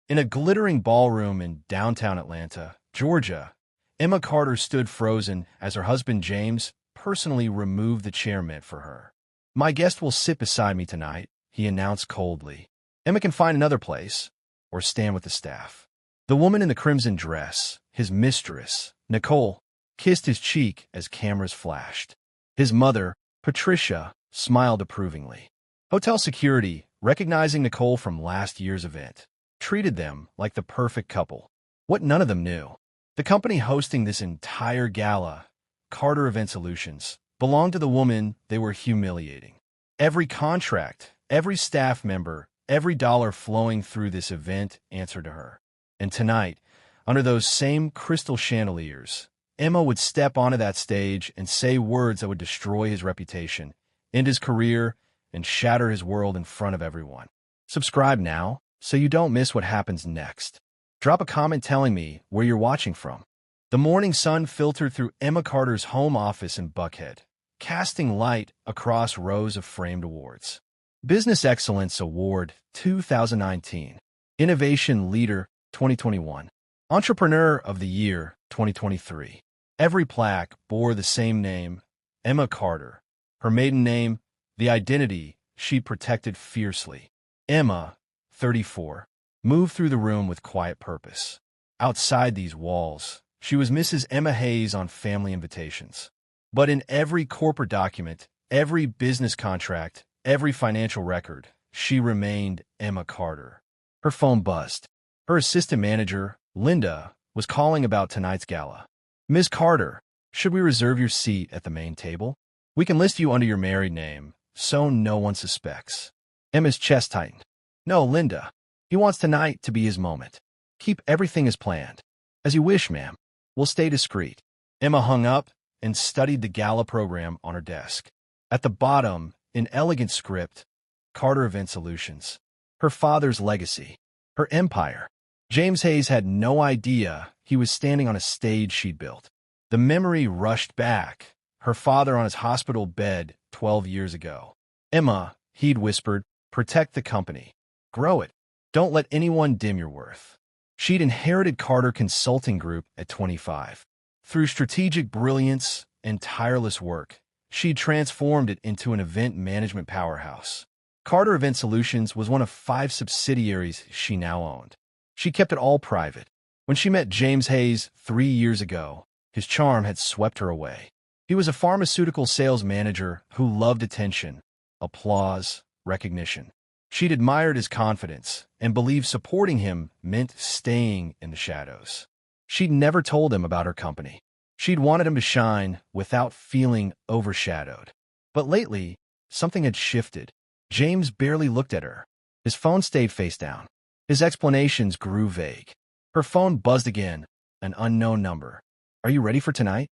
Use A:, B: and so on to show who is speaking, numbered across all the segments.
A: In a glittering ballroom in downtown Atlanta, Georgia, Emma Carter stood frozen as her husband James personally removed the chair meant for her. "My guest will sit beside me tonight," he announced coldly. "Emma can find another place, or stand with the staff." The woman in the crimson dress, his mistress, Nicole, kissed his cheek as cameras flashed. His mother, Patricia, smiled approvingly. Hotel security, recognizing Nicole from last year's event, treated them like the perfect couple. What none of them knew: the company hosting this entire gala, Carter Event Solutions, belonged to the woman they were humiliating. Every contract, every staff member, every dollar flowing through this event answered to her. And tonight, under those same crystal chandeliers, Emma would step onto that stage and say words that would destroy his reputation, end his career, and shatter his world in front of everyone. Subscribe now so you don't miss what happens next. Drop a comment telling me where you're watching from. The morning sun filtered through Emma Carter's home office in Buckhead, casting light across rows of framed awards. Business Excellence Award 2019, Innovation Leader 2021, Entrepreneur of the Year 2023. Every plaque bore the same name, Emma Carter. Her maiden name, the identity she protected fiercely. Emma, 34, moved through the room with quiet purpose. Outside these walls, she was Mrs. Emma Hayes on family invitations. But in every corporate document, every business contract, every financial record, she remained Emma Carter. Her phone buzzed. Her assistant manager, Linda, was calling about tonight's gala. "Ms. Carter, should we reserve your seat at the main table? We can list you under your married name, so no one suspects." Emma's chest tightened. "No, Linda. He wants tonight to be his moment. Keep everything as planned." "As you wish, ma'am. We'll stay discreet." Emma hung up and studied the gala program on her desk. At the bottom, in elegant script, Carter Event Solutions. Her father's legacy. Her empire. James Hayes had no idea he was standing on a stage she'd built. The memory rushed back. Her father on his hospital bed 12 years ago. "Emma," he'd whispered, "protect the company. Grow it. Don't let anyone dim your worth." She'd inherited Carter Consulting Group at 25. Through strategic brilliance and tireless work, she'd transformed it into an event management powerhouse. Carter Event Solutions was one of 5 subsidiaries she now owned. She kept it all private. When she met James Hayes 3 years ago, his charm had swept her away. He was a pharmaceutical sales manager who loved attention, applause, recognition. She'd admired his confidence and believed supporting him meant staying in the shadows. She'd never told him about her company. She'd wanted him to shine without feeling overshadowed. But lately, something had shifted. James barely looked at her. His phone stayed face down. His explanations grew vague. Her phone buzzed again, an unknown number. "Are you ready for tonight?"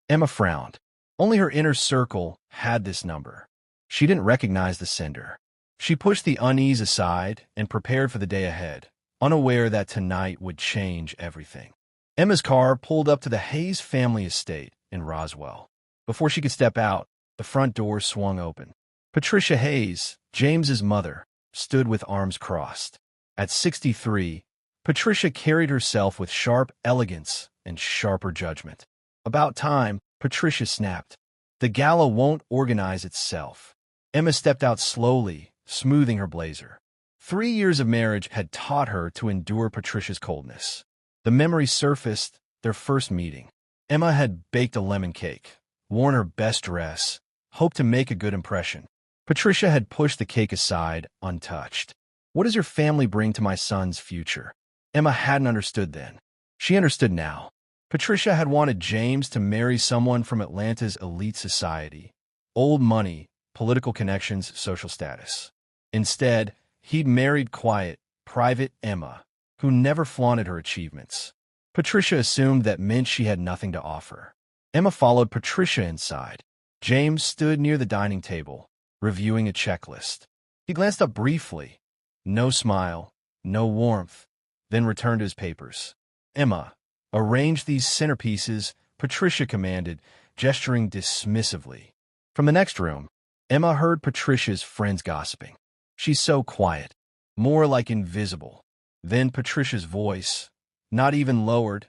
A: Emma frowned. Only her inner circle had this number. She didn't recognize the sender. She pushed the unease aside and prepared for the day ahead, unaware that tonight would change everything. Emma's car pulled up to the Hayes family estate in Roswell. Before she could step out, the front door swung open. Patricia Hayes, James's mother, stood with arms crossed. At 63, Patricia carried herself with sharp elegance and sharper judgment. About time, Patricia snapped. "The gala won't organize itself." Emma stepped out slowly, smoothing her blazer. 3 years of marriage had taught her to endure Patricia's coldness. The memory surfaced, their first meeting. Emma had baked a lemon cake, worn her best dress, hoped to make a good impression. Patricia had pushed the cake aside, untouched. "What does your family bring to my son's future?" Emma hadn't understood then. She understood now. Patricia had wanted James to marry someone from Atlanta's elite society. Old money, political connections, social status. Instead, he'd married quiet, private Emma, who never flaunted her achievements. Patricia assumed that meant she had nothing to offer. Emma followed Patricia inside. James stood near the dining table, reviewing a checklist. He glanced up briefly. No smile, no warmth, then returned to his papers. "Emma, arrange these centerpieces," Patricia commanded, gesturing dismissively. From the next room, Emma heard Patricia's friends gossiping. "She's so quiet, more like invisible. Then Patricia's voice, not even lowered.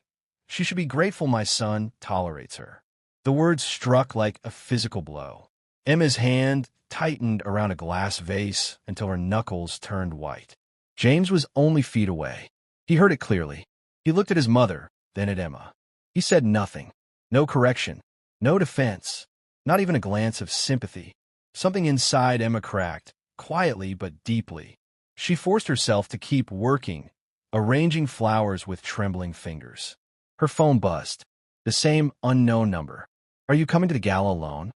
A: She should be grateful my son tolerates her. The words struck like a physical blow. Emma's hand tightened around a glass vase until her knuckles turned white. James was only feet away. He heard it clearly. He looked at his mother, then at Emma. He said nothing. No correction. No defense. Not even a glance of sympathy. Something inside Emma cracked, quietly but deeply. She forced herself to keep working, arranging flowers with trembling fingers. Her phone buzzed. The same unknown number. Are you coming to the gala alone?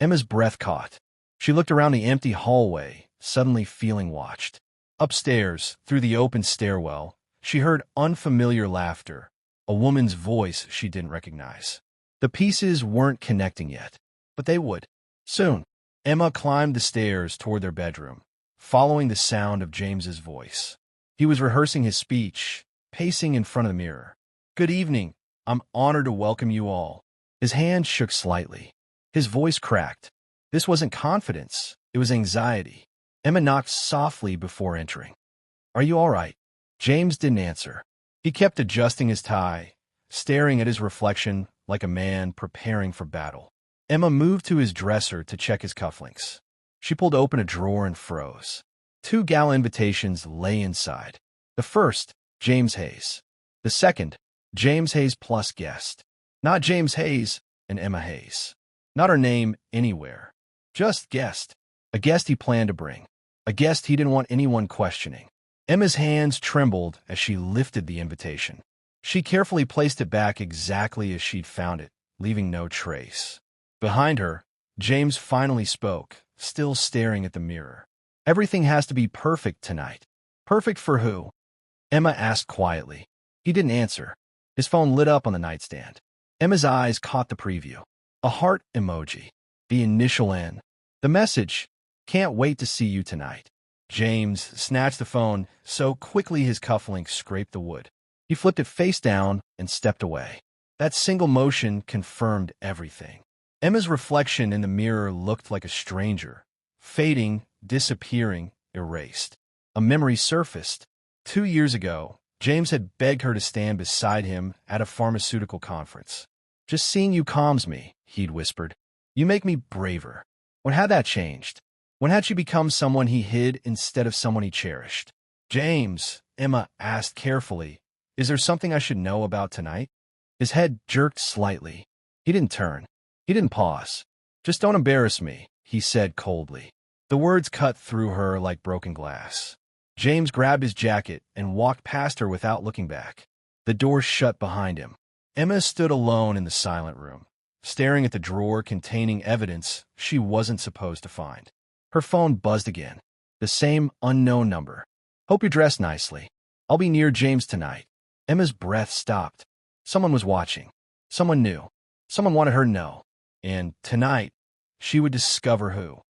A: Emma's breath caught. She looked around the empty hallway, suddenly feeling watched. Upstairs, through the open stairwell, she heard unfamiliar laughter, a woman's voice she didn't recognize. The pieces weren't connecting yet, but they would. Soon. Emma climbed the stairs toward their bedroom, following the sound of James's voice. He was rehearsing his speech, pacing in front of the mirror. Good evening. I'm honored to welcome you all. His hand shook slightly. His voice cracked. This wasn't confidence. It was anxiety. Emma knocked softly before entering. Are you all right? James didn't answer. He kept adjusting his tie, staring at his reflection like a man preparing for battle. Emma moved to his dresser to check his cufflinks. She pulled open a drawer and froze. 2 gala invitations lay inside. The first, James Hayes. The second, James Hayes plus guest. Not James Hayes and Emma Hayes. Not her name anywhere. Just guest. A guest he planned to bring. A guest he didn't want anyone questioning. Emma's hands trembled as she lifted the invitation. She carefully placed it back exactly as she'd found it, leaving no trace. Behind her, James finally spoke, still staring at the mirror. Everything has to be perfect tonight. Perfect for who? Emma asked quietly. He didn't answer. His phone lit up on the nightstand. Emma's eyes caught the preview. A heart emoji. The initial N. The message, can't wait to see you tonight. James snatched the phone so quickly his cufflink scraped the wood. He flipped it face down and stepped away. That single motion confirmed everything. Emma's reflection in the mirror looked like a stranger, fading, disappearing, erased. A memory surfaced. 2 years ago, James had begged her to stand beside him at a pharmaceutical conference. Just seeing you calms me, he'd whispered. You make me braver. When had that changed? When had she become someone he hid instead of someone he cherished? James, Emma asked carefully, is there something I should know about tonight? His head jerked slightly. He didn't turn. He didn't pause. Just don't embarrass me, he said coldly. The words cut through her like broken glass. James grabbed his jacket and walked past her without looking back. The door shut behind him. Emma stood alone in the silent room, staring at the drawer containing evidence she wasn't supposed to find. Her phone buzzed again. The same unknown number. Hope you're dressed nicely. I'll be near James tonight. Emma's breath stopped. Someone was watching. Someone knew. Someone wanted her to know. And tonight, she would discover who.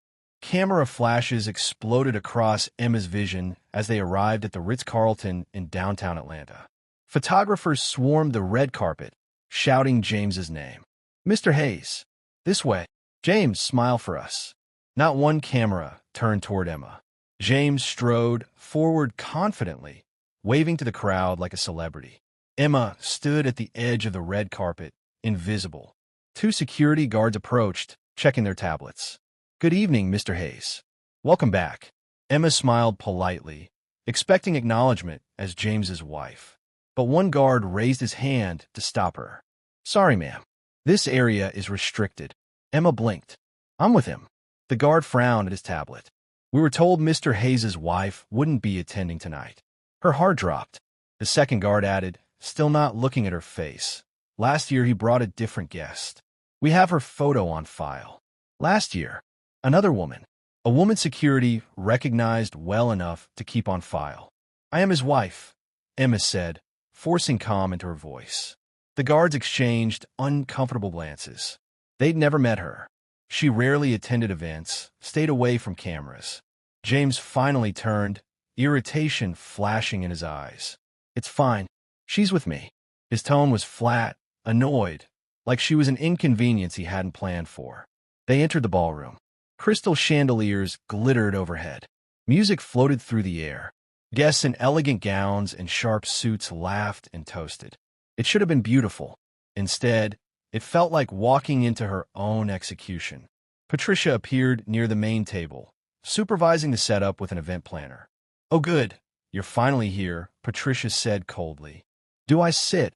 A: Camera flashes exploded across Emma's vision as they arrived at the Ritz-Carlton in downtown Atlanta. Photographers swarmed the red carpet, shouting James's name. Mr. Hayes, this way. James, smile for us. Not one camera turned toward Emma. James strode forward confidently, waving to the crowd like a celebrity. Emma stood at the edge of the red carpet, invisible. 2 security guards approached, checking their tablets. Good evening, Mr. Hayes. Welcome back. Emma smiled politely, expecting acknowledgement as James's wife. But one guard raised his hand to stop her. Sorry, ma'am. This area is restricted. Emma blinked. I'm with him. The guard frowned at his tablet. We were told Mr. Hayes's wife wouldn't be attending tonight. Her heart dropped. The second guard added, still not looking at her face. Last year he brought a different guest. We have her photo on file. Last year, another woman. A woman security recognized well enough to keep on file. I am his wife, Emma said, forcing calm into her voice. The guards exchanged uncomfortable glances. They'd never met her. She rarely attended events, stayed away from cameras. James finally turned, irritation flashing in his eyes. It's fine. She's with me. His tone was flat, annoyed, like she was an inconvenience he hadn't planned for. They entered the ballroom. Crystal chandeliers glittered overhead. Music floated through the air. Guests in elegant gowns and sharp suits laughed and toasted. It should have been beautiful. Instead, it felt like walking into her own execution. Patricia appeared near the main table, supervising the setup with an event planner. "Oh good, you're finally here," Patricia said coldly. "Do I sit?"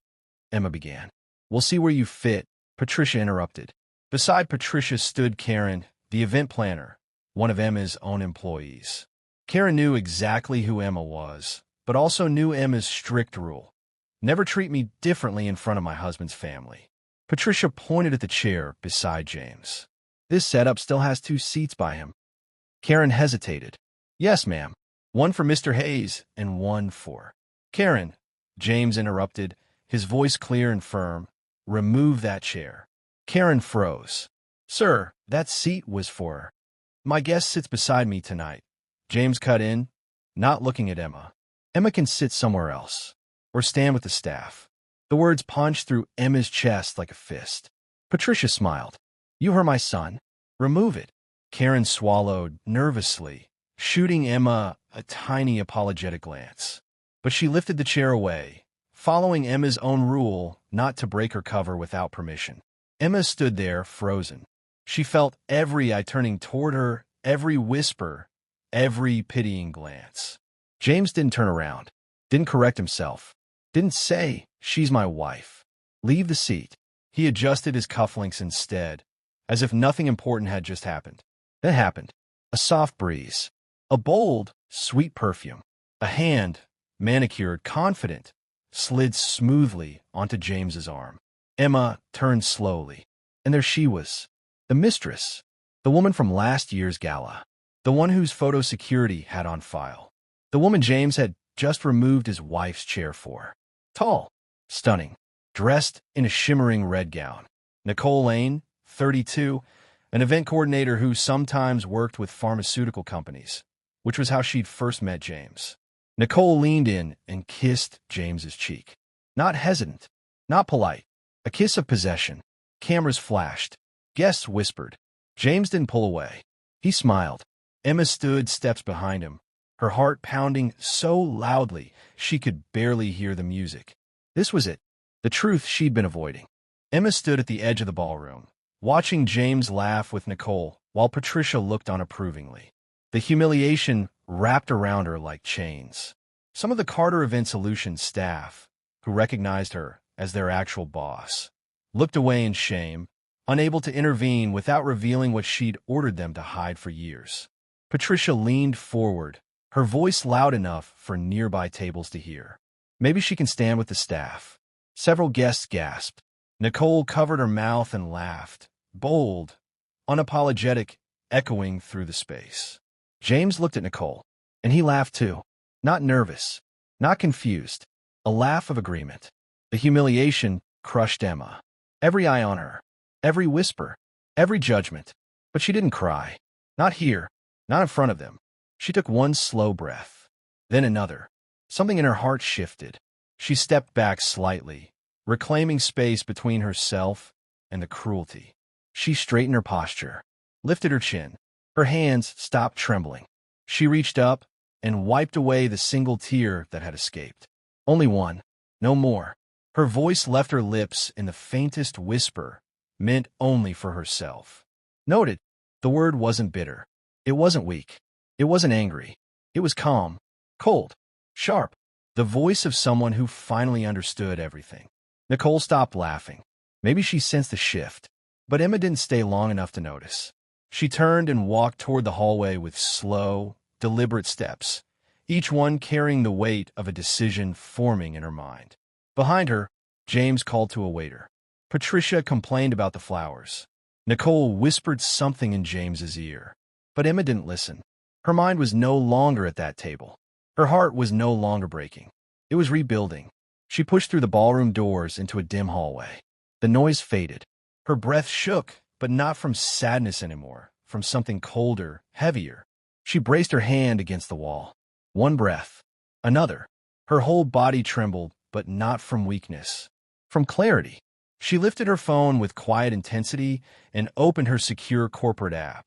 A: Emma began. "We'll see where you fit," Patricia interrupted. Beside Patricia stood Karen, the event planner, one of Emma's own employees. Karen knew exactly who Emma was, but also knew Emma's strict rule. "Never treat me differently in front of my husband's family." Patricia pointed at the chair beside James. "This setup still has 2 seats by him." Karen hesitated. "Yes, ma'am. One for Mr. Hayes and one for—" "Karen," James interrupted, his voice clear and firm, "remove that chair." Karen froze. "Sir, that seat was for her. My guest sits beside me tonight." James cut in, not looking at Emma. "Emma can sit somewhere else, or stand with the staff." The words punched through Emma's chest like a fist. Patricia smiled. "You heard my son. Remove it." Karen swallowed nervously, shooting Emma a tiny apologetic glance. But she lifted the chair away, following Emma's own rule not to break her cover without permission. Emma stood there, frozen. She felt every eye turning toward her, every whisper, every pitying glance. James didn't turn around, didn't correct himself, didn't say, "She's my wife. Leave the seat." He adjusted his cufflinks instead, as if nothing important had just happened. Then happened. A soft breeze, a bold, sweet perfume, a hand, manicured, confident, slid smoothly onto James's arm. Emma turned slowly, and there she was, the mistress, the woman from last year's gala, the one whose photo security had on file, the woman James had just removed his wife's chair for. Tall, stunning, dressed in a shimmering red gown. Nicole Lane, 32, an event coordinator who sometimes worked with pharmaceutical companies, which was how she'd first met James. Nicole leaned in and kissed James's cheek. Not hesitant, not polite, a kiss of possession. Cameras flashed. Guests whispered. James didn't pull away. He smiled. Emma stood steps behind him, her heart pounding so loudly she could barely hear the music. This was it, the truth she'd been avoiding. Emma stood at the edge of the ballroom, watching James laugh with Nicole while Patricia looked on approvingly. The humiliation wrapped around her like chains. Some of the Carter Event Solutions staff, who recognized her as their actual boss, looked away in shame, unable to intervene without revealing what she'd ordered them to hide for years. Patricia leaned forward, her voice loud enough for nearby tables to hear. "Maybe she can stand with the staff." Several guests gasped. Nicole covered her mouth and laughed, bold, unapologetic, echoing through the space. James looked at Nicole, and he laughed too. Not nervous, not confused, a laugh of agreement. The humiliation crushed Emma. Every eye on her, every whisper, every judgment. But she didn't cry. Not here, not in front of them. She took one slow breath, then another. Something in her heart shifted. She stepped back slightly, reclaiming space between herself and the cruelty. She straightened her posture, lifted her chin. Her hands stopped trembling. She reached up and wiped away the single tear that had escaped. Only one, no more. Her voice left her lips in the faintest whisper, meant only for herself. Noted, the word wasn't bitter. It wasn't weak. It wasn't angry. It was calm, cold, sharp. The voice of someone who finally understood everything. Nicole stopped laughing. Maybe she sensed the shift, but Emma didn't stay long enough to notice. She turned and walked toward the hallway with slow, deliberate steps, each one carrying the weight of a decision forming in her mind. Behind her, James called to a waiter. Patricia complained about the flowers. Nicole whispered something in James's ear, but Emma didn't listen. Her mind was no longer at that table. Her heart was no longer breaking. It was rebuilding. She pushed through the ballroom doors into a dim hallway. The noise faded. Her breath shook, but not from sadness anymore, from something colder, heavier. She braced her hand against the wall. One breath. Another. Her whole body trembled, but not from weakness. From clarity. She lifted her phone with quiet intensity and opened her secure corporate app.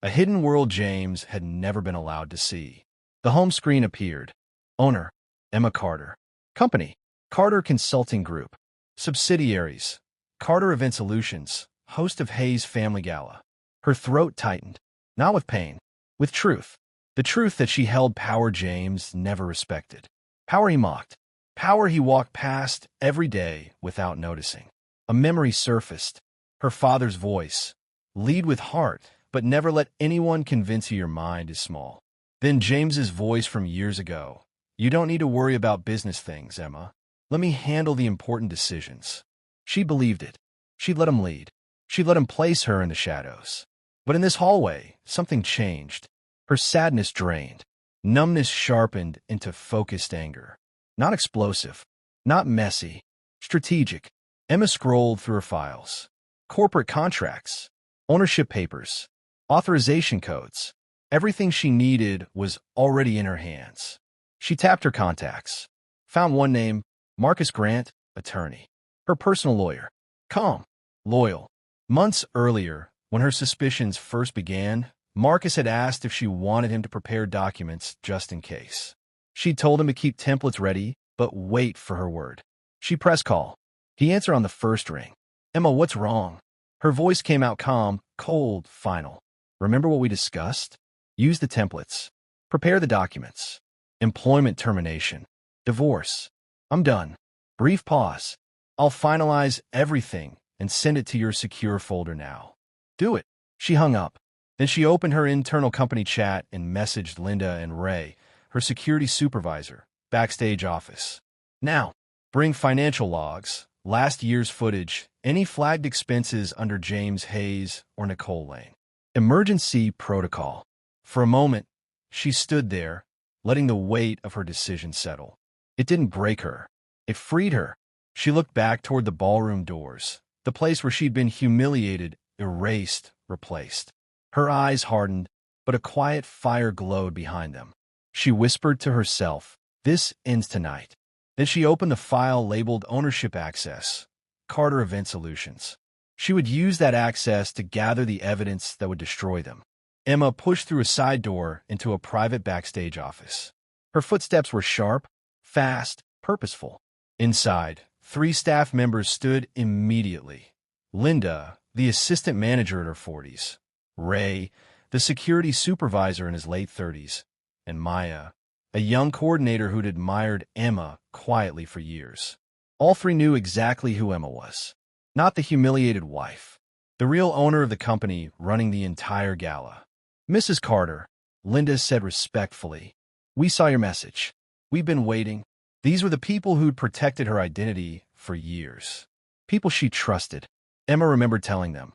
A: A hidden world James had never been allowed to see. The home screen appeared. Owner, Emma Carter. Company, Carter Consulting Group. Subsidiaries, Carter Event Solutions, host of Hayes Family Gala. Her throat tightened, not with pain, with truth. The truth that she held power James never respected. Power he mocked. Power he walked past every day without noticing. A memory surfaced. Her father's voice. Lead with heart, but never let anyone convince you your mind is small. Then James's voice from years ago. You don't need to worry about business things, Emma. Let me handle the important decisions. She believed it. She'd let him lead. She'd let him place her in the shadows. But in this hallway, something changed. Her sadness drained. Numbness sharpened into focused anger. Not explosive. Not messy. Strategic. Emma scrolled through her files. Corporate contracts. Ownership papers. Authorization codes. Everything she needed was already in her hands. She tapped her contacts. Found one name, Marcus Grant, attorney. Her personal lawyer. Calm. Loyal. Months earlier, when her suspicions first began, Marcus had asked if she wanted him to prepare documents just in case. She told him to keep templates ready, but wait for her word. She pressed call. He answered on the first ring. Emma, what's wrong? Her voice came out calm, cold, final. Remember what we discussed? Use the templates. Prepare the documents. Employment termination. Divorce. I'm done. Brief pause. I'll finalize everything and send it to your secure folder now. Do it. She hung up. Then she opened her internal company chat and messaged Linda and Ray, her security supervisor, backstage office. Now, bring financial logs, last year's footage, any flagged expenses under James Hayes or Nicole Lane. Emergency protocol. For a moment, she stood there, letting the weight of her decision settle. It didn't break her. It freed her. She looked back toward the ballroom doors, the place where she'd been humiliated, erased, replaced. Her eyes hardened, but a quiet fire glowed behind them. She whispered to herself, this ends tonight. Then she opened the file labeled Ownership Access, Carter Event Solutions. She would use that access to gather the evidence that would destroy them. Emma pushed through a side door into a private backstage office. Her footsteps were sharp, fast, purposeful. Inside, 3 staff members stood immediately. Linda, the assistant manager in her 40s. Ray, the security supervisor in his late 30s. And Maya, a young coordinator who'd admired Emma quietly for years. All 3 knew exactly who Emma was. Not the humiliated wife. The real owner of the company running the entire gala. Mrs. Carter, Linda said respectfully, we saw your message. We've been waiting. These were the people who'd protected her identity for years. People she trusted. Emma remembered telling them,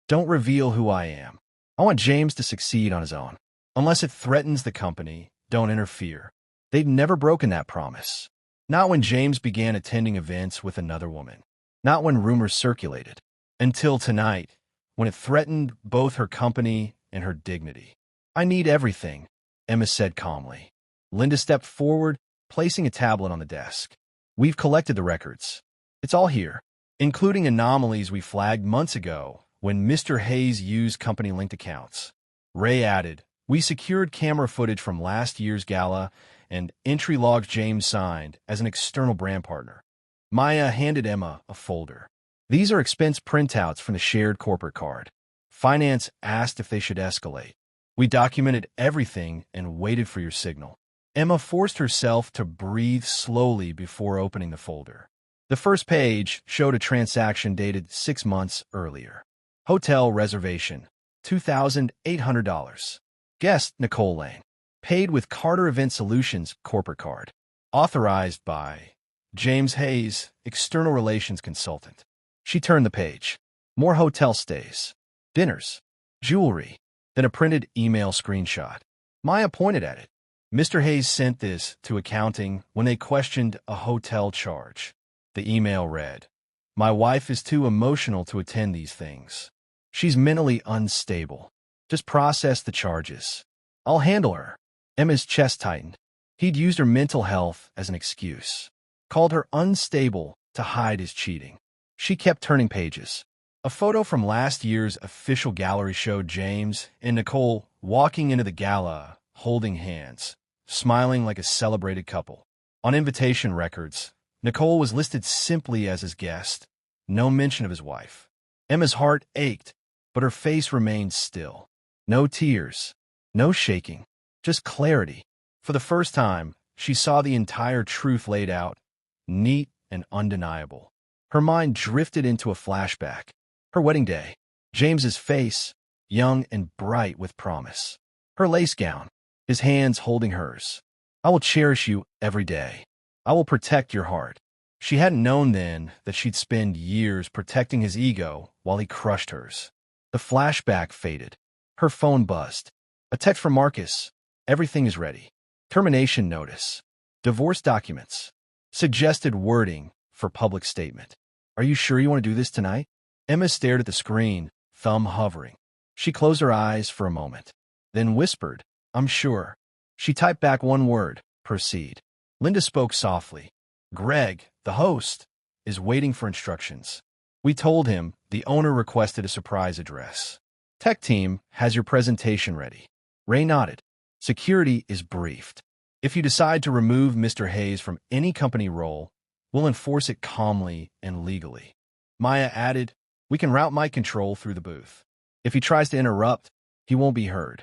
A: don't reveal who I am. I want James to succeed on his own. Unless it threatens the company, don't interfere. They'd never broken that promise. Not when James began attending events with another woman. Not when rumors circulated. Until tonight, when it threatened both her company and her dignity. I need everything, Emma said calmly. Linda stepped forward, placing a tablet on the desk. We've collected the records. It's all here, including anomalies we flagged months ago when Mr. Hayes used company-linked accounts. Ray added, we secured camera footage from last year's gala and entry logs James signed as an external brand partner. Maya handed Emma a folder. These are expense printouts from the shared corporate card. Finance asked if they should escalate. We documented everything and waited for your signal. Emma forced herself to breathe slowly before opening the folder. The first page showed a transaction dated 6 months earlier. Hotel reservation, $2,800. Guest, Nicole Lane. Paid with Carter Event Solutions corporate card. Authorized by James Hayes, external relations consultant. She turned the page. More hotel stays. Dinners. Jewelry. Then a printed email screenshot. Maya pointed at it. Mr. Hayes sent this to accounting when they questioned a hotel charge. The email read, my wife is too emotional to attend these things. She's mentally unstable. Just process the charges. I'll handle her. Emma's chest tightened. He'd used her mental health as an excuse. Called her unstable to hide his cheating. She kept turning pages. A photo from last year's official gallery showed James and Nicole walking into the gala, holding hands, smiling like a celebrated couple. On invitation records, Nicole was listed simply as his guest, no mention of his wife. Emma's heart ached, but her face remained still. No tears, no shaking, just clarity. For the first time, she saw the entire truth laid out, neat and undeniable. Her mind drifted into a flashback. Her wedding day. James's face, young and bright with promise. Her lace gown, his hands holding hers. I will cherish you every day. I will protect your heart. She hadn't known then that she'd spend years protecting his ego while he crushed hers. The flashback faded. Her phone buzzed. A text from Marcus. Everything is ready. Termination notice. Divorce documents. Suggested wording for public statement. Are you sure you want to do this tonight? Emma stared at the screen, thumb hovering. She closed her eyes for a moment, then whispered, I'm sure. She typed back one word, proceed. Linda spoke softly. Greg, the host, is waiting for instructions. We told him the owner requested a surprise address. Tech team has your presentation ready. Ray nodded. Security is briefed. If you decide to remove Mr. Hayes from any company role, we'll enforce it calmly and legally. Maya added, we can route mic control through the booth. If he tries to interrupt, he won't be heard.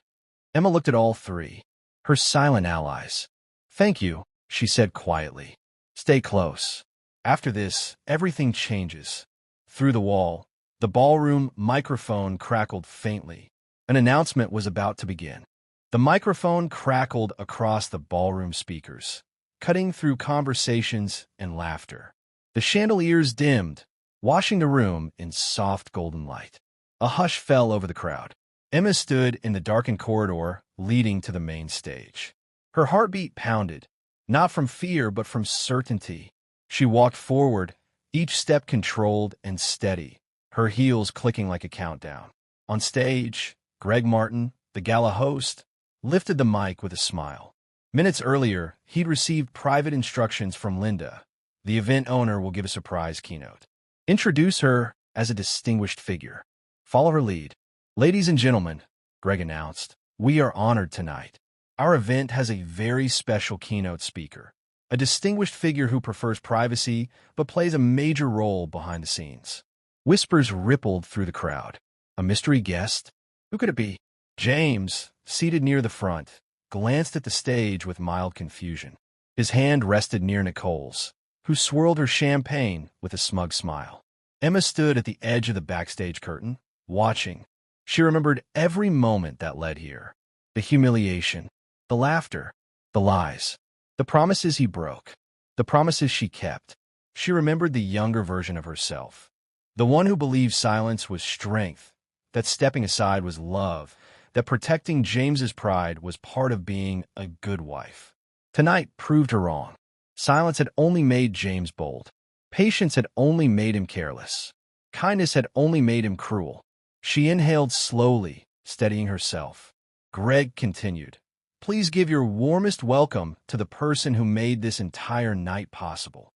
A: Emma looked at all three, her silent allies. Thank you, she said quietly. Stay close. After this, everything changes. Through the wall, the ballroom microphone crackled faintly. An announcement was about to begin. The microphone crackled across the ballroom speakers, cutting through conversations and laughter. The chandeliers dimmed, washing the room in soft golden light. A hush fell over the crowd. Emma stood in the darkened corridor leading to the main stage. Her heartbeat pounded, not from fear but from certainty. She walked forward, each step controlled and steady, her heels clicking like a countdown. On stage, Greg Martin, the gala host, lifted the mic with a smile. Minutes earlier, he'd received private instructions from Linda. The event owner will give a surprise keynote. Introduce her as a distinguished figure. Follow her lead. Ladies and gentlemen, Greg announced, we are honored tonight. Our event has a very special keynote speaker, a distinguished figure who prefers privacy but plays a major role behind the scenes. Whispers rippled through the crowd. A mystery guest? Who could it be? James, seated near the front, glanced at the stage with mild confusion. His hand rested near Nicole's, who swirled her champagne with a smug smile. Emma stood at the edge of the backstage curtain, watching. She remembered every moment that led here. The humiliation, the laughter, the lies, the promises he broke, the promises she kept. She remembered the younger version of herself, the one who believed silence was strength, that stepping aside was love, that protecting James's pride was part of being a good wife. Tonight proved her wrong. Silence had only made James bold. Patience had only made him careless. Kindness had only made him cruel. She inhaled slowly, steadying herself. Greg continued, please give your warmest welcome to the person who made this entire night possible.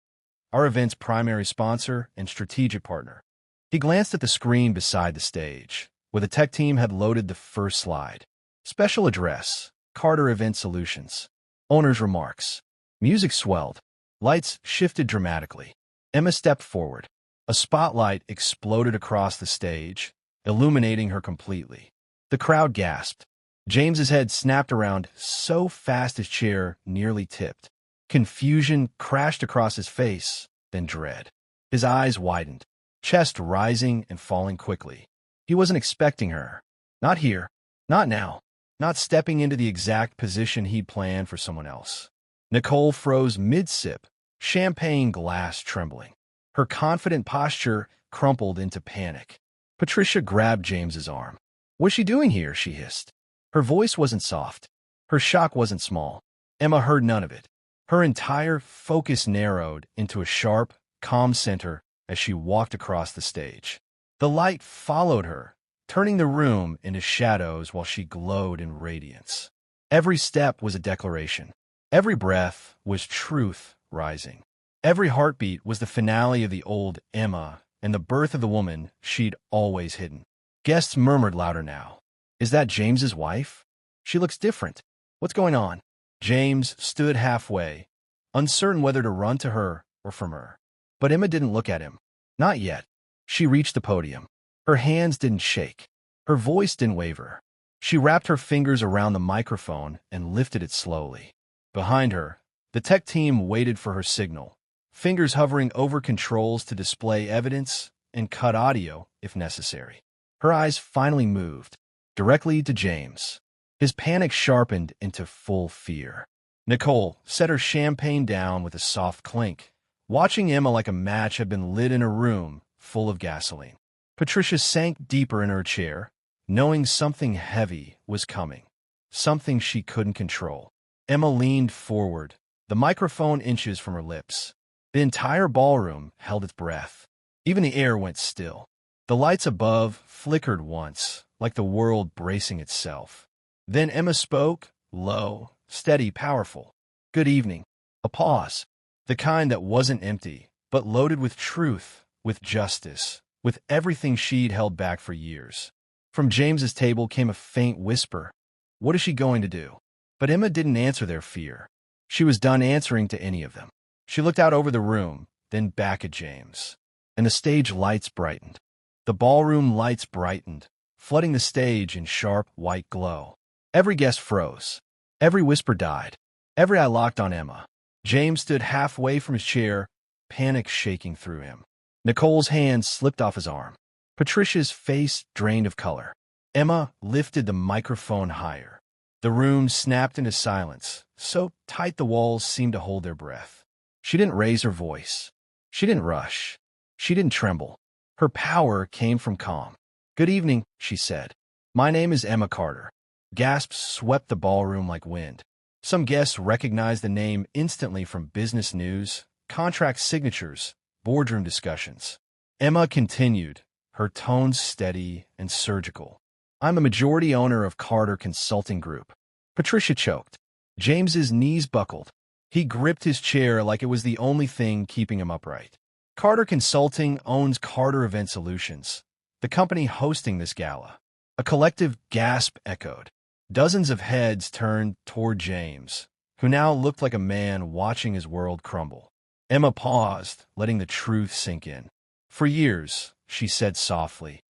A: Our event's primary sponsor and strategic partner. He glanced at the screen beside the stage, where the tech team had loaded the first slide. Special address, Carter Event Solutions. Owner's remarks. Music swelled. Lights shifted dramatically. Emma stepped forward. A spotlight exploded across the stage, illuminating her completely. The crowd gasped. James's head snapped around so fast his chair nearly tipped. Confusion crashed across his face, then dread. His eyes widened, chest rising and falling quickly. He wasn't expecting her. Not here. Not now. Not stepping into the exact position he'd planned for someone else. Nicole froze mid-sip, champagne glass trembling. Her confident posture crumpled into panic. Patricia grabbed James's arm. What's she doing here? She hissed. Her voice wasn't soft. Her shock wasn't small. Emma heard none of it. Her entire focus narrowed into a sharp, calm center as she walked across the stage. The light followed her, turning the room into shadows while she glowed in radiance. Every step was a declaration. Every breath was truth rising. Every heartbeat was the finale of the old Emma and the birth of the woman she'd always hidden. Guests murmured louder now. Is that James's wife? She looks different. What's going on? James stood halfway, uncertain whether to run to her or from her. But Emma didn't look at him. Not yet. She reached the podium. Her hands didn't shake. Her voice didn't waver. She wrapped her fingers around the microphone and lifted it slowly. Behind her, the tech team waited for her signal, fingers hovering over controls to display evidence and cut audio if necessary. Her eyes finally moved, directly to James. His panic sharpened into full fear. Nicole set her champagne down with a soft clink, watching Emma like a match had been lit in a room full of gasoline. Patricia sank deeper in her chair, knowing something heavy was coming, something she couldn't control. Emma leaned forward, the microphone inches from her lips. The entire ballroom held its breath. Even the air went still. The lights above flickered once, like the world bracing itself. Then Emma spoke, low, steady, powerful. "Good evening." A pause, the kind that wasn't empty, but loaded with truth, with justice, with everything she'd held back for years. From James's table came a faint whisper. What is she going to do? But Emma didn't answer their fear. She was done answering to any of them. She looked out over the room, then back at James. And the stage lights brightened. The ballroom lights brightened, flooding the stage in sharp white glow. Every guest froze. Every whisper died. Every eye locked on Emma. James stood halfway from his chair, panic shaking through him. Nicole's hand slipped off his arm. Patricia's face drained of color. Emma lifted the microphone higher. The room snapped into silence, so tight the walls seemed to hold their breath. She didn't raise her voice. She didn't rush. She didn't tremble. Her power came from calm. "Good evening," she said. "My name is Emma Carter." Gasps swept the ballroom like wind. Some guests recognized the name instantly from business news, contract signatures, boardroom discussions. Emma continued, her tones steady and surgical. "I'm a majority owner of Carter Consulting Group." Patricia choked. James's knees buckled. He gripped his chair like it was the only thing keeping him upright. Carter Consulting owns Carter Event Solutions, the company hosting this gala. A collective gasp echoed. Dozens of heads turned toward James, who now looked like a man watching his world crumble. Emma paused, letting the truth sink in. "For years," she said softly,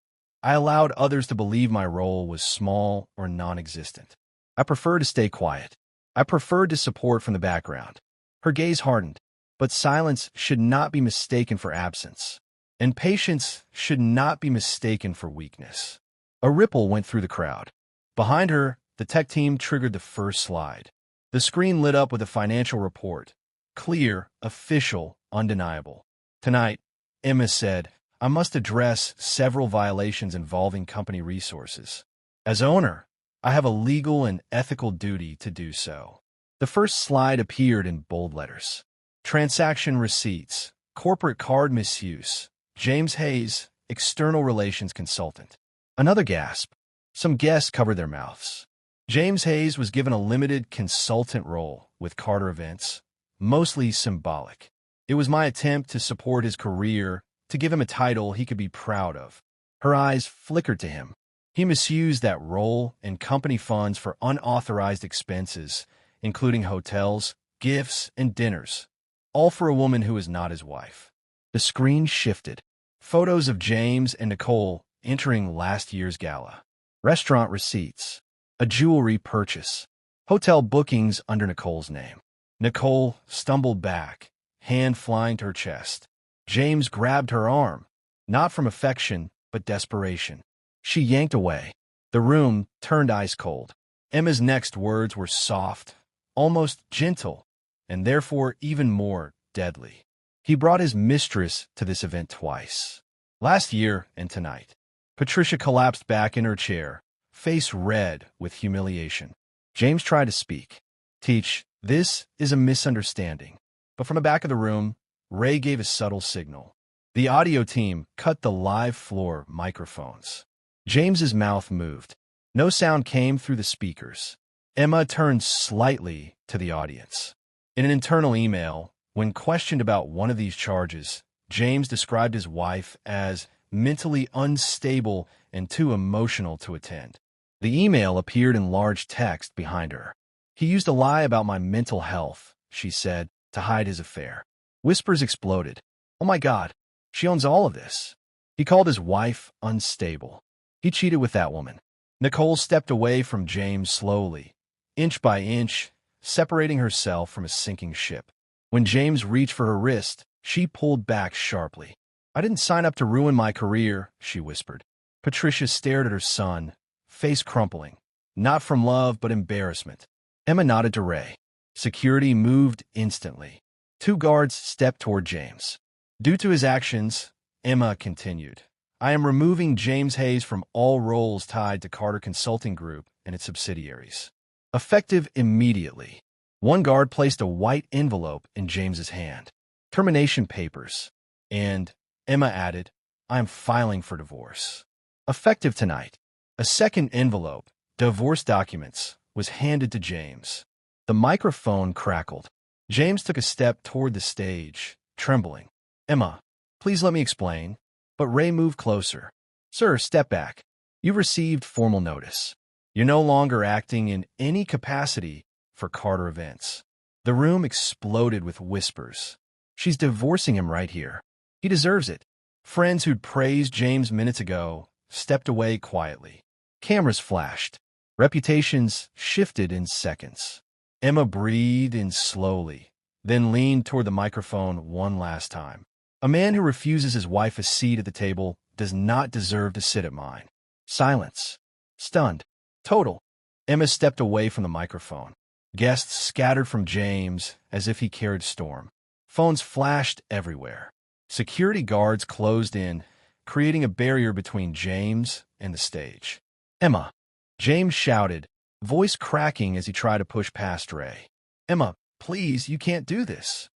A: "I allowed others to believe my role was small or non-existent. I preferred to stay quiet. I preferred to support from the background." Her gaze hardened. But silence should not be mistaken for absence. And patience should not be mistaken for weakness. A ripple went through the crowd. Behind her, the tech team triggered the first slide. The screen lit up with a financial report. Clear, official, undeniable. "Tonight," Emma said, "I must address several violations involving company resources. As owner, I have a legal and ethical duty to do so." The first slide appeared in bold letters. Transaction receipts, corporate card misuse, James Hayes, external relations consultant. Another gasp. Some guests covered their mouths. James Hayes was given a limited consultant role with Carter Events, mostly symbolic. It was my attempt to support his career, to give him a title he could be proud of. Her eyes flickered to him. He misused that role and company funds for unauthorized expenses, including hotels, gifts, and dinners. All for a woman who is not his wife. The screen shifted. Photos of James and Nicole entering last year's gala. Restaurant receipts. A jewelry purchase. Hotel bookings under Nicole's name. Nicole stumbled back, hand flying to her chest. James grabbed her arm, not from affection, but desperation. She yanked away. The room turned ice cold. Emma's next words were soft, almost gentle, and therefore even more deadly. He brought his mistress to this event twice. Last year and tonight. Patricia collapsed back in her chair, face red with humiliation. James tried to speak. "Teach, this is a misunderstanding." But from the back of the room, Ray gave a subtle signal. The audio team cut the live floor microphones. James's mouth moved. No sound came through the speakers. Emma turned slightly to the audience. In an internal email, when questioned about one of these charges, James described his wife as mentally unstable and too emotional to attend. The email appeared in large text behind her. He used a lie about my mental health, she said, to hide his affair. Whispers exploded. Oh my God, she owns all of this. He called his wife unstable. He cheated with that woman. Nicole stepped away from James slowly, inch by inch, separating herself from a sinking ship. When James reached for her wrist, she pulled back sharply. I didn't sign up to ruin my career, she whispered. Patricia stared at her son, face crumpling, not from love but embarrassment. Emma nodded to Ray. Security moved instantly. 2 guards stepped toward James. Due to his actions, Emma continued, I am removing James Hayes from all roles tied to Carter Consulting Group and its subsidiaries. Effective immediately. 1 guard placed a white envelope in James's hand. Termination papers. And, Emma added, I am filing for divorce. Effective tonight. A second envelope, divorce documents, was handed to James. The microphone crackled. James took a step toward the stage, trembling. Emma, please let me explain. But Ray moved closer. Sir, step back. You've received formal notice. You're no longer acting in any capacity for Carter events. The room exploded with whispers. She's divorcing him right here. He deserves it. Friends who'd praised James minutes ago stepped away quietly. Cameras flashed. Reputations shifted in seconds. Emma breathed in slowly, then leaned toward the microphone one last time. A man who refuses his wife a seat at the table does not deserve to sit at mine. Silence. Stunned. Total. Emma stepped away from the microphone. Guests scattered from James as if he carried storm. Phones flashed everywhere. Security guards closed in, creating a barrier between James and the stage. Emma. James shouted, voice cracking as he tried to push past Ray. Emma, please, you can't do this.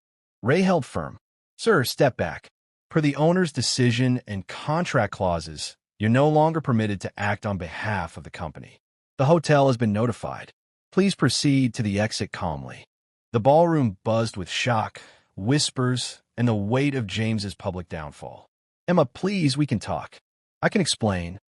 A: Ray held firm. Sir, step back. Per the owner's decision and contract clauses, you're no longer permitted to act on behalf of the company. The hotel has been notified. Please proceed to the exit calmly. The ballroom buzzed with shock, whispers, and the weight of James's public downfall. Emma, please, we can talk. I can explain.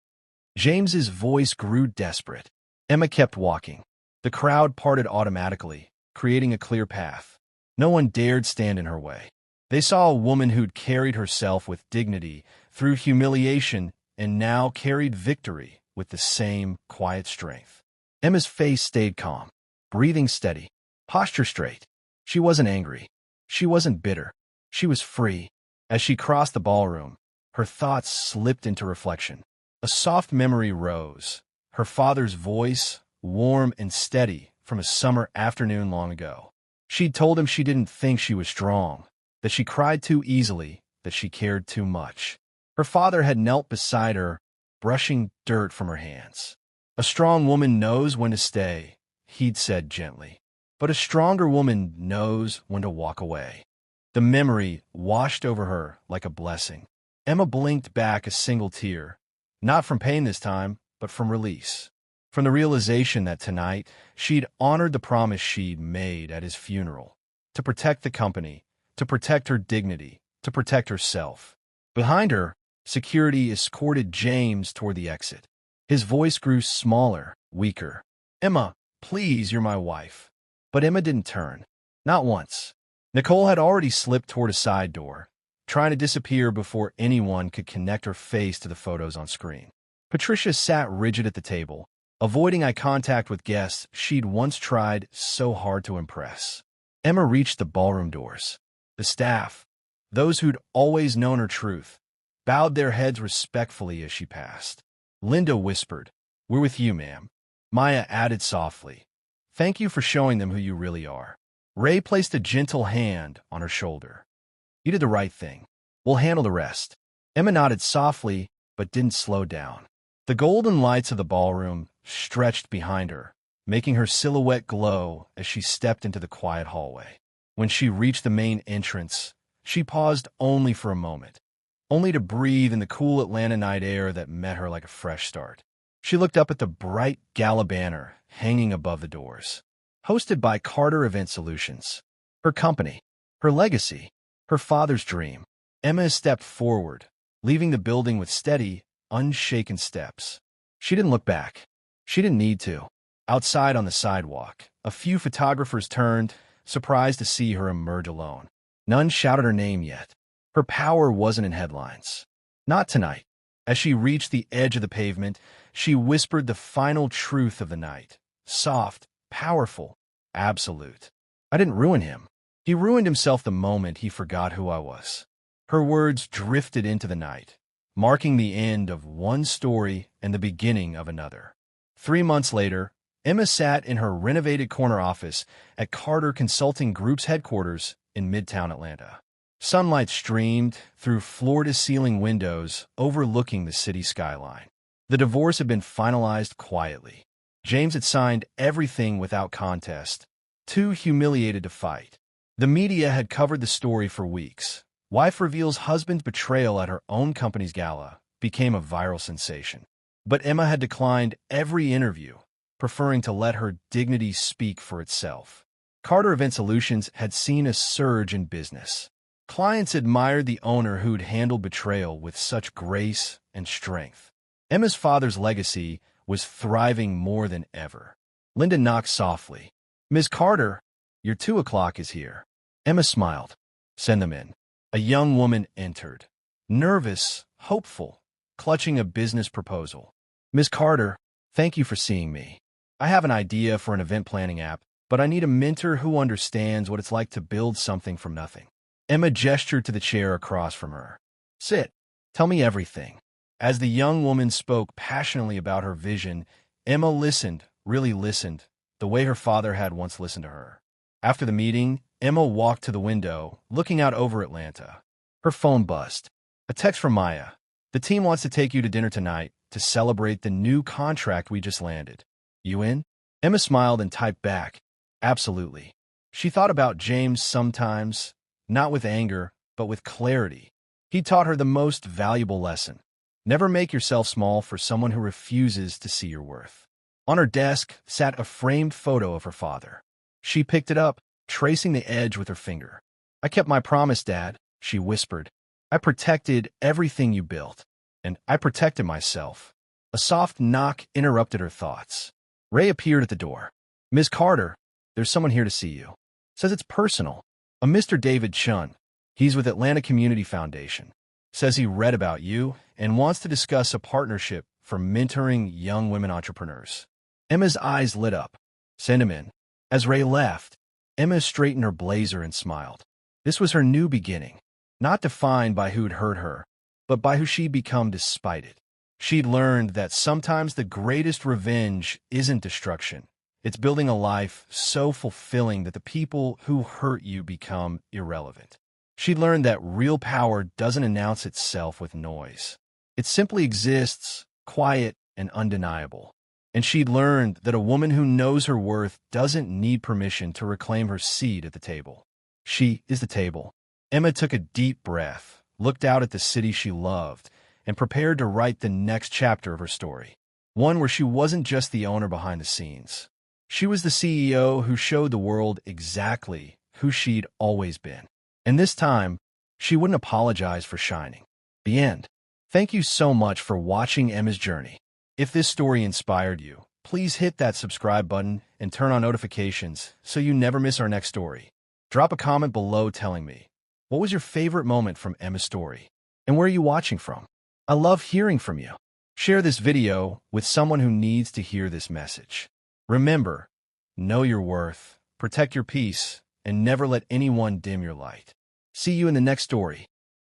A: James's voice grew desperate. Emma kept walking. The crowd parted automatically, creating a clear path. No one dared stand in her way. They saw a woman who'd carried herself with dignity through humiliation and now carried victory with the same quiet strength. Emma's face stayed calm, breathing steady, posture straight. She wasn't angry. She wasn't bitter. She was free. As she crossed the ballroom, her thoughts slipped into reflection. A soft memory rose, her father's voice, warm and steady from a summer afternoon long ago. She'd told him she didn't think she was strong, that she cried too easily, that she cared too much. Her father had knelt beside her, brushing dirt from her hands. A strong woman knows when to stay, he'd said gently. But a stronger woman knows when to walk away. The memory washed over her like a blessing. Emma blinked back a single tear, not from pain this time, but from release. From the realization that tonight, she'd honored the promise she'd made at his funeral. To protect the company, to protect her dignity, to protect herself. Behind her, security escorted James toward the exit. His voice grew smaller, weaker. Emma, please, you're my wife. But Emma didn't turn. Not once. Nicole had already slipped toward a side door, trying to disappear before anyone could connect her face to the photos on screen. Patricia sat rigid at the table, avoiding eye contact with guests she'd once tried so hard to impress. Emma reached the ballroom doors. The staff, those who'd always known her truth, bowed their heads respectfully as she passed. Linda whispered, "We're with you, ma'am." Maya added softly, "Thank you for showing them who you really are." Ray placed a gentle hand on her shoulder. "You did the right thing. We'll handle the rest." Emma nodded softly, but didn't slow down. The golden lights of the ballroom stretched behind her, making her silhouette glow as she stepped into the quiet hallway. When she reached the main entrance, she paused only for a moment, only to breathe in the cool Atlanta night air that met her like a fresh start. She looked up at the bright Gala banner hanging above the doors. Hosted by Carter Event Solutions. Her company, her legacy, her father's dream. Emma stepped forward, leaving the building with steady, unshaken steps. She didn't look back. She didn't need to. Outside on the sidewalk, a few photographers turned, surprised to see her emerge alone. None shouted her name yet. Her power wasn't in headlines. Not tonight. As she reached the edge of the pavement, she whispered the final truth of the night. Soft, powerful, absolute. I didn't ruin him. He ruined himself the moment he forgot who I was. Her words drifted into the night, marking the end of one story and the beginning of another. 3 months later, Emma sat in her renovated corner office at Carter Consulting Group's headquarters in Midtown Atlanta. Sunlight streamed through floor-to-ceiling windows overlooking the city skyline. The divorce had been finalized quietly. James had signed everything without contest, too humiliated to fight. The media had covered the story for weeks. Wife reveals husband's betrayal at her own company's gala became a viral sensation. But Emma had declined every interview, preferring to let her dignity speak for itself. Carter Event Solutions had seen a surge in business. Clients admired the owner who'd handled betrayal with such grace and strength. Emma's father's legacy was thriving more than ever. Linda knocked softly. "Miss Carter, your 2 o'clock is here." Emma smiled. "Send them in." A young woman entered, nervous, hopeful, clutching a business proposal. "Miss Carter, thank you for seeing me. I have an idea for an event planning app, but I need a mentor who understands what it's like to build something from nothing." Emma gestured to the chair across from her. "Sit. Tell me everything." As the young woman spoke passionately about her vision, Emma listened, really listened, the way her father had once listened to her. After the meeting, Emma walked to the window, looking out over Atlanta. Her phone buzzed. A text from Maya. "The team wants to take you to dinner tonight to celebrate the new contract we just landed. You in?" Emma smiled and typed back, "Absolutely." She thought about James sometimes, not with anger, but with clarity. He taught her the most valuable lesson. Never make yourself small for someone who refuses to see your worth. On her desk sat a framed photo of her father. She picked it up, tracing the edge with her finger. "I kept my promise, Dad," she whispered. "I protected everything you built, and I protected myself." A soft knock interrupted her thoughts. Ray appeared at the door. "Miss Carter, there's someone here to see you. Says it's personal. A Mr. David Chun. He's with Atlanta Community Foundation. Says he read about you and wants to discuss a partnership for mentoring young women entrepreneurs." Emma's eyes lit up. "Send him in." As Ray left, Emma straightened her blazer and smiled. This was her new beginning, not defined by who'd hurt her, but by who she'd become despite it. She'd learned that sometimes the greatest revenge isn't destruction. It's building a life so fulfilling that the people who hurt you become irrelevant. She learned that real power doesn't announce itself with noise. It simply exists, quiet and undeniable. And she'd learned that a woman who knows her worth doesn't need permission to reclaim her seat at the table. She is the table. Emma took a deep breath, looked out at the city she loved, and prepared to write the next chapter of her story. One where she wasn't just the owner behind the scenes. She was the CEO who showed the world exactly who she'd always been. And this time, she wouldn't apologize for shining. The end. Thank you so much for watching Emma's journey. If this story inspired you, please hit that subscribe button and turn on notifications so you never miss our next story. Drop a comment below telling me, what was your favorite moment from Emma's story? And where are you watching from? I love hearing from you. Share this video with someone who needs to hear this message. Remember, know your worth, protect your peace, and never let anyone dim your light. See you in the next story.